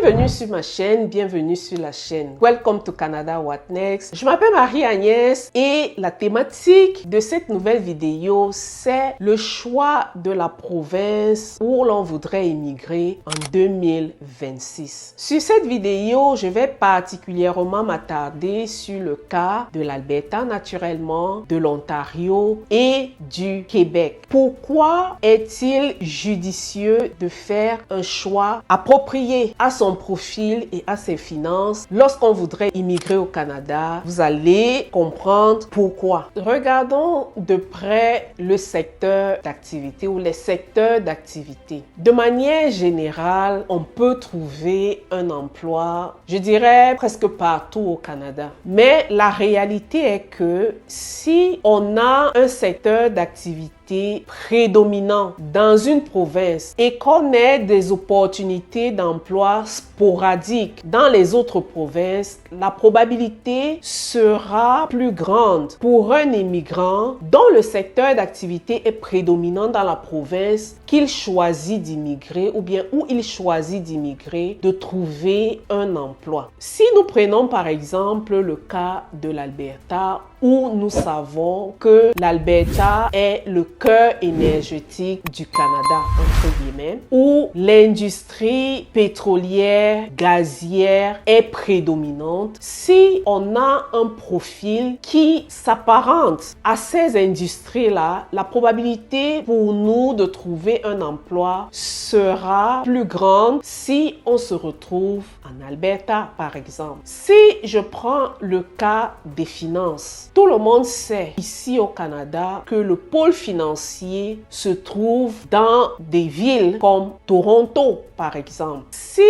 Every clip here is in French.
Bienvenue sur ma chaîne, bienvenue sur la chaîne. Welcome to Canada What Next. Je m'appelle Marie-Agnès et la thématique de cette nouvelle vidéo, c'est le choix de la province où l'on voudrait immigrer en 2026. Sur cette vidéo, je vais particulièrement m'attarder sur le cas de l'Alberta naturellement, de l'Ontario et du Québec. Pourquoi est-il judicieux de faire un choix approprié à son profil et à ses finances lorsqu'on voudrait immigrer au Canada? Vous allez comprendre pourquoi. Regardons de près le secteur d'activité ou les secteurs d'activité. De manière générale, on peut trouver un emploi, je dirais presque partout au Canada. Mais la réalité est que si on a un secteur d'activité prédominant dans une province et qu'on ait des opportunités d'emploi sporadiques dans les autres provinces, la probabilité sera plus grande pour un immigrant dont le secteur d'activité est prédominant dans la province qu'il choisit d'immigrer ou bien où il choisit d'immigrer, de trouver un emploi. Si nous prenons par exemple le cas de l'Alberta, où nous savons que l'Alberta est le cœur énergétique du Canada, entre guillemets, où l'industrie pétrolière, gazière est prédominante. Si on a un profil qui s'apparente à ces industries-là, la probabilité pour nous de trouver un emploi sera plus grande si on se retrouve en Alberta, par exemple. Si je prends le cas des finances, tout le monde sait ici au Canada que le pôle financier se trouve dans des villes comme Toronto, par exemple. Si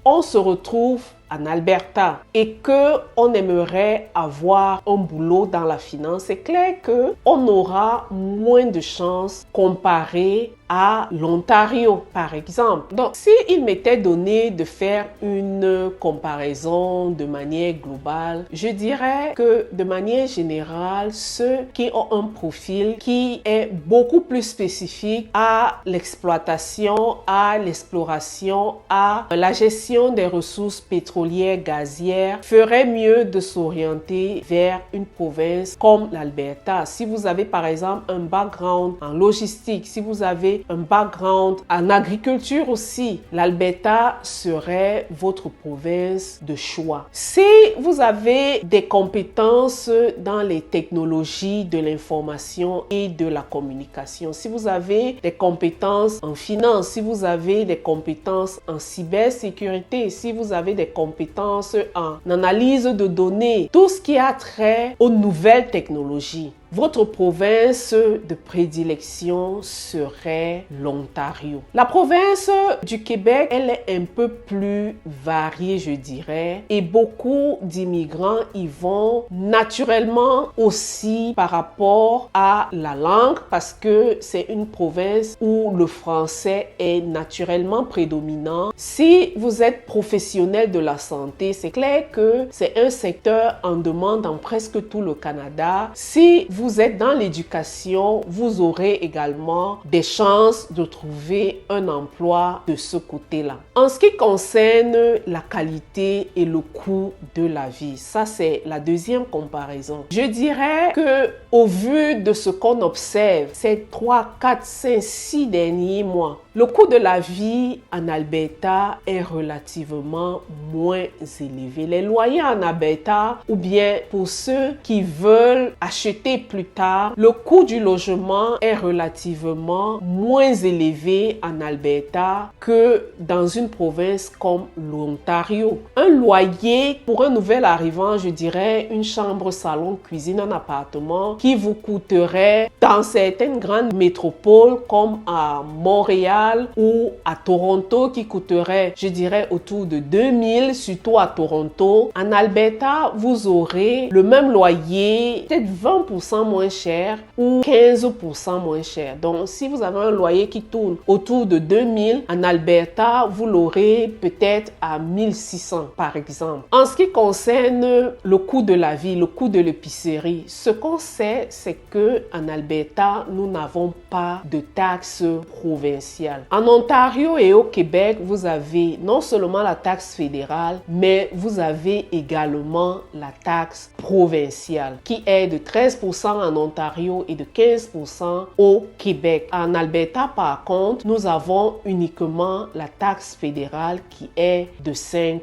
on se retrouve en Alberta et que on aimerait avoir un boulot dans la finance, c'est clair que on aura moins de chances comparé à l'Ontario, par exemple. Donc, si il m'était donné de faire une comparaison de manière globale, je dirais que de manière générale, ceux qui ont un profil qui est beaucoup plus spécifique à l'exploitation, à l'exploration, à la gestion des ressources pétrolières, gazières, feraient mieux de s'orienter vers une province comme l'Alberta. Si vous avez par exemple un background en logistique, si vous avez un background en agriculture aussi, l'Alberta serait votre province de choix. Si vous avez des compétences dans les technologies de l'information et de la communication, si vous avez des compétences en finance, si vous avez des compétences en cybersécurité, si vous avez des compétences en analyse de données, tout ce qui a trait aux nouvelles technologies, votre province de prédilection serait l'Ontario. La province du Québec, elle est un peu plus variée, je dirais, et beaucoup d'immigrants y vont naturellement aussi par rapport à la langue, parce que c'est une province où le français est naturellement prédominant. Si vous êtes professionnel de la santé, c'est clair que c'est un secteur en demande dans presque tout le Canada. Si vous êtes dans l'éducation, vous aurez également des chances de trouver un emploi de ce côté-là. En ce qui concerne la qualité et le coût de la vie, ça c'est la deuxième comparaison. Je dirais que au vu de ce qu'on observe ces 3, 4, 5, 6 derniers mois, le coût de la vie en Alberta est relativement moins élevé. Les loyers en Alberta, ou bien pour ceux qui veulent acheter plus tard, le coût du logement est relativement moins élevé en Alberta que dans une province comme l'Ontario. Un loyer pour un nouvel arrivant, je dirais une chambre, salon, cuisine, un appartement qui vous coûterait dans certaines grandes métropoles comme à Montréal ou à Toronto qui coûterait, je dirais, autour de 2000, surtout à Toronto. En Alberta, vous aurez le même loyer, peut-être 20% moins cher ou 15% moins cher. Donc, si vous avez un loyer qui tourne autour de 2000, en Alberta, vous l'aurez peut-être à 1600 par exemple. En ce qui concerne le coût de la vie, le coût de l'épicerie, ce qu'on sait, c'est que en Alberta, nous n'avons pas de taxes provinciales. provinciale. En Ontario et au Québec, vous avez non seulement la taxe fédérale, mais vous avez également la taxe provinciale qui est de 13% en Ontario et de 15% au Québec. En Alberta, par contre, nous avons uniquement la taxe fédérale qui est de 5%.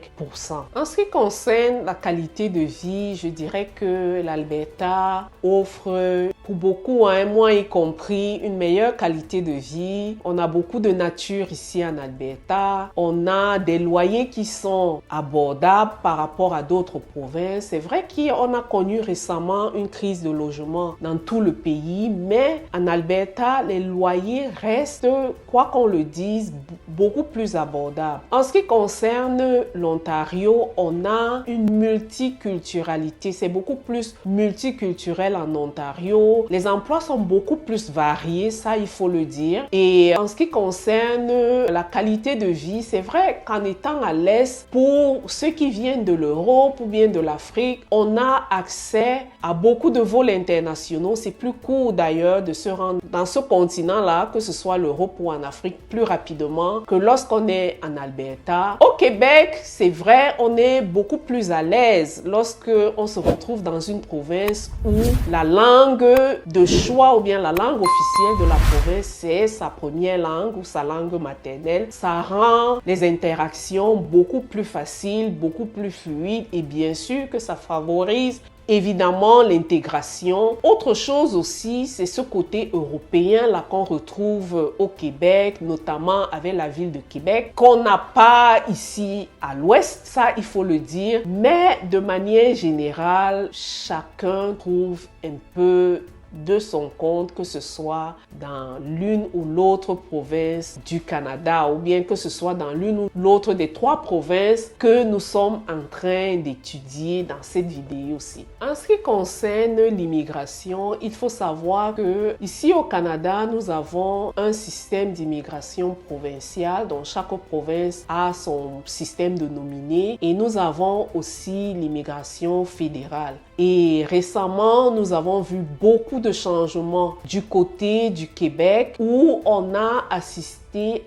En ce qui concerne la qualité de vie, je dirais que l'Alberta offre pour beaucoup, moi y compris, une meilleure qualité de vie. On a beaucoup de nature ici en Alberta. On a des loyers qui sont abordables par rapport à d'autres provinces. C'est vrai qu'on a connu récemment une crise de logement dans tout le pays, mais en Alberta, les loyers restent, quoi qu'on le dise, beaucoup plus abordables. En ce qui concerne l'Ontario, on a une multiculturalité. C'est beaucoup plus multiculturel en Ontario. Les emplois sont beaucoup plus variés, ça il faut le dire. Et en ce qui concerne la qualité de vie, c'est vrai qu'en étant à l'Est, pour ceux qui viennent de l'Europe ou bien de l'Afrique, on a accès à beaucoup de vols internationaux. C'est plus court d'ailleurs de se rendre dans ce continent-là, que ce soit l'Europe ou en Afrique, plus rapidement que lorsqu'on est en Alberta. Au Québec, c'est vrai, on est beaucoup plus à l'aise lorsque on se retrouve dans une province où la langue de choix ou bien la langue officielle de la province, c'est sa première langue ou sa langue maternelle. Ça rend les interactions beaucoup plus faciles, beaucoup plus fluides et bien sûr que ça favorise évidemment l'intégration. Autre chose aussi, c'est ce côté européen là qu'on retrouve au Québec, notamment avec la ville de Québec, qu'on n'a pas ici à l'ouest, ça il faut le dire. Mais de manière générale, chacun trouve un peu de son compte, que ce soit dans l'une ou l'autre province du Canada ou bien que ce soit dans l'une ou l'autre des 3 provinces que nous sommes en train d'étudier dans cette vidéo-ci. En ce qui concerne l'immigration, il faut savoir que ici au Canada, nous avons un système d'immigration provinciale, dont chaque province a son système de nominés, et nous avons aussi l'immigration fédérale. Et récemment, nous avons vu beaucoup de changements du côté du Québec où on a assisté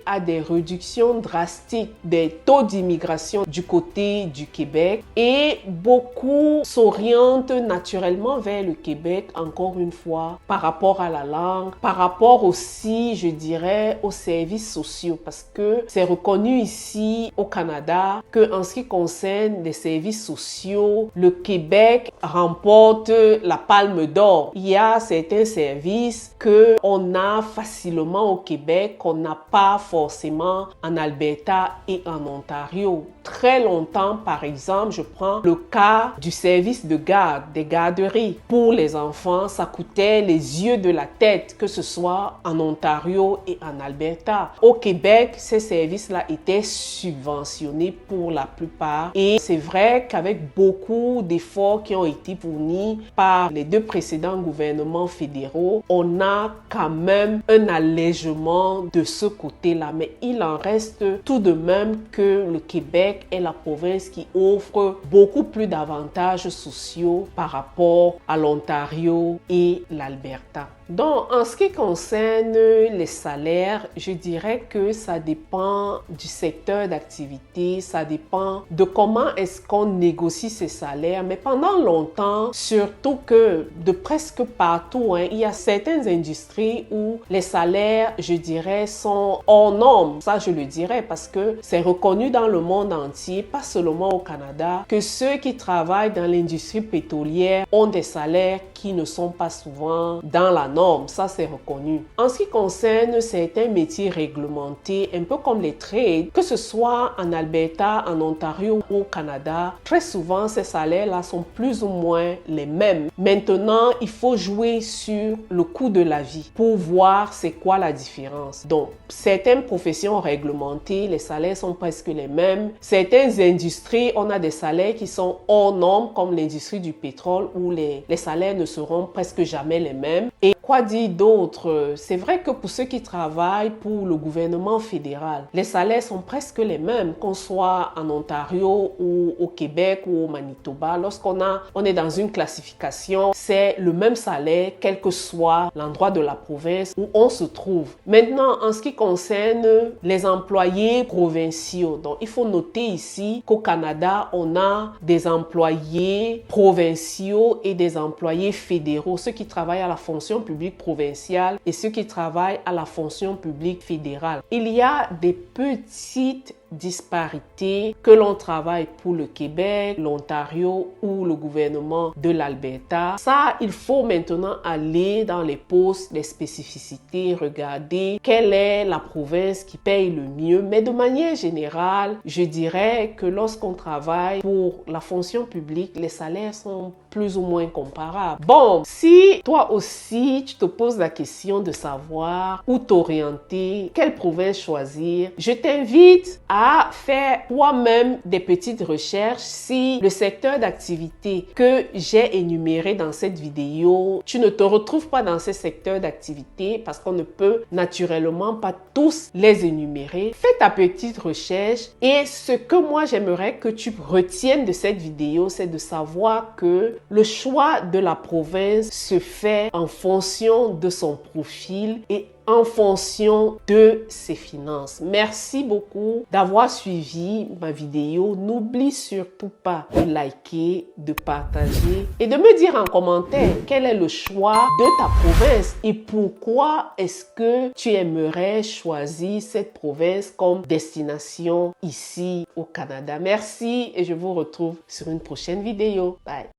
à des réductions drastiques des taux d'immigration du côté du Québec et beaucoup s'orientent naturellement vers le Québec, encore une fois, par rapport à la langue, par rapport aussi, je dirais, aux services sociaux, parce que c'est reconnu ici au Canada que en ce qui concerne les services sociaux, le Québec remporte la palme d'or. Il y a certains services qu'on a facilement au Québec, qu'on n'a pas forcément en Alberta et en Ontario. Très longtemps, par exemple, je prends le cas du service de garde, des garderies. Pour les enfants, ça coûtait les yeux de la tête, que ce soit en Ontario et en Alberta. Au Québec, ces services-là étaient subventionnés pour la plupart. Et c'est vrai qu'avec beaucoup d'efforts qui ont été fournis par les 2 précédents gouvernements fédéraux, on a quand même un allègement de ce côté-là. Mais il en reste tout de même que le Québec est la province qui offre beaucoup plus d'avantages sociaux par rapport à l'Ontario et l'Alberta. Donc, en ce qui concerne les salaires, je dirais que ça dépend du secteur d'activité, ça dépend de comment est-ce qu'on négocie ces salaires. Mais pendant longtemps, surtout que de presque partout, il y a certaines industries où les salaires, je dirais, sont hors normes. Ça, je le dirais parce que c'est reconnu dans le monde entier, pas seulement au Canada, que ceux qui travaillent dans l'industrie pétrolière ont des salaires qui ne sont pas souvent dans la norme, ça c'est reconnu. En ce qui concerne certains métiers réglementés, un peu comme les trades, que ce soit en Alberta, en Ontario ou au Canada, très souvent ces salaires-là sont plus ou moins les mêmes. Maintenant, il faut jouer sur le coût de la vie pour voir c'est quoi la différence. Donc, certaines professions réglementées, les salaires sont presque les mêmes. Certaines industries, on a des salaires qui sont hors normes, comme l'industrie du pétrole où les salaires ne seront presque jamais les mêmes. Et Quoi dire d'autre? C'est vrai que pour ceux qui travaillent pour le gouvernement fédéral, les salaires sont presque les mêmes, qu'on soit en Ontario ou au Québec ou au Manitoba. Lorsqu'on est dans une classification, c'est le même salaire, quel que soit l'endroit de la province où on se trouve. Maintenant, en ce qui concerne les employés provinciaux, donc il faut noter ici qu'au Canada, on a des employés provinciaux et des employés fédéraux, ceux qui travaillent à la fonction publique provinciale et ceux qui travaillent à la fonction publique fédérale. Il y a des petites disparités que l'on travaille pour le Québec, l'Ontario ou le gouvernement de l'Alberta. Ça, il faut maintenant aller dans les postes, les spécificités, regarder quelle est la province qui paye le mieux. Mais de manière générale, je dirais que lorsqu'on travaille pour la fonction publique, les salaires sont plus ou moins comparables. Bon, si toi aussi, tu te poses la question de savoir où t'orienter, quelle province choisir, je t'invite à faire toi-même des petites recherches si le secteur d'activité que j'ai énuméré dans cette vidéo, tu ne te retrouves pas dans ces secteurs d'activité parce qu'on ne peut naturellement pas tous les énumérer. Fais ta petite recherche et ce que moi j'aimerais que tu retiennes de cette vidéo, c'est de savoir que le choix de la province se fait en fonction de son profil et en fonction de ses finances. Merci beaucoup d'avoir suivi ma vidéo. N'oublie surtout pas de liker, de partager et de me dire en commentaire quel est le choix de ta province et pourquoi est-ce que tu aimerais choisir cette province comme destination ici au Canada. Merci et je vous retrouve sur une prochaine vidéo. Bye!